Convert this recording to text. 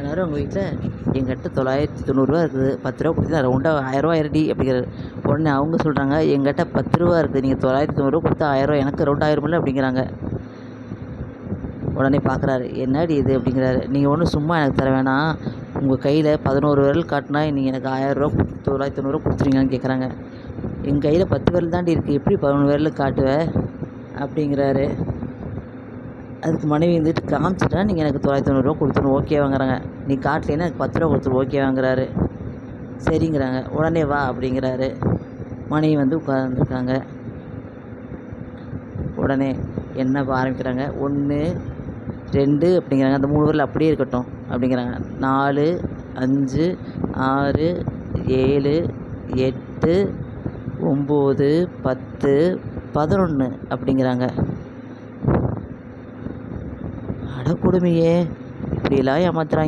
சொன்னார் உங்கள் வீட்டில், எங்கிட்ட 990 இருக்குது, 10 ரூபா கொடுத்தீங்கன்னா ரவுண்டாக 1000 ஆயிருடி அப்படிங்கிறாரு. உடனே அவங்க சொல்கிறாங்க, எங்கிட்ட 10 ரூபா இருக்குது, நீங்கள் 990 கொடுத்தா 1000 எனக்கு ரவுண்ட் ஆயிருமில்ல அப்படிங்கிறாங்க. உடனே பார்க்குறாரு, என்னடி இது அப்படிங்கிறாரு. நீங்கள் ஒன்றும் சும்மா எனக்கு தர வேணாம், உங்கள் கையில் 11 விரல் காட்டினா நீங்கள் எனக்கு 1000 ரூபா 990 கொடுத்துருவீங்களான்னு கேட்குறாங்க. என் கையில் 10 விரல் தாண்டி இருக்குது, எப்படி 11 விரல் காட்டுவ அப்படிங்கிறாரு. அதுக்கு மனைவி வந்துட்டு, காமிச்சிட்டா நீங்கள் எனக்கு 990 கொடுத்துருணும், ஓகே வாங்குறாங்க. நீ காட்டலைன்னா எனக்கு 10 ரூபா கொடுத்துரு, ஓகே வாங்குறாரு. சரிங்கிறாங்க. உடனே வா அப்படிங்கிறாரு. மனைவி வந்து உட்காந்துருக்காங்க. உடனே என்ன ஆரம்பிக்கிறாங்க. 1 2 அப்படிங்கிறாங்க. அந்த 3 விரல் அப்படியே இருக்கட்டும் அப்படிங்கிறாங்க. 4 5 6 7 8 9 10 11 அப்படிங்கிறாங்க. அட கொடுமையே, இப்படியெல்லாம் ஏமாத்துறாங்க.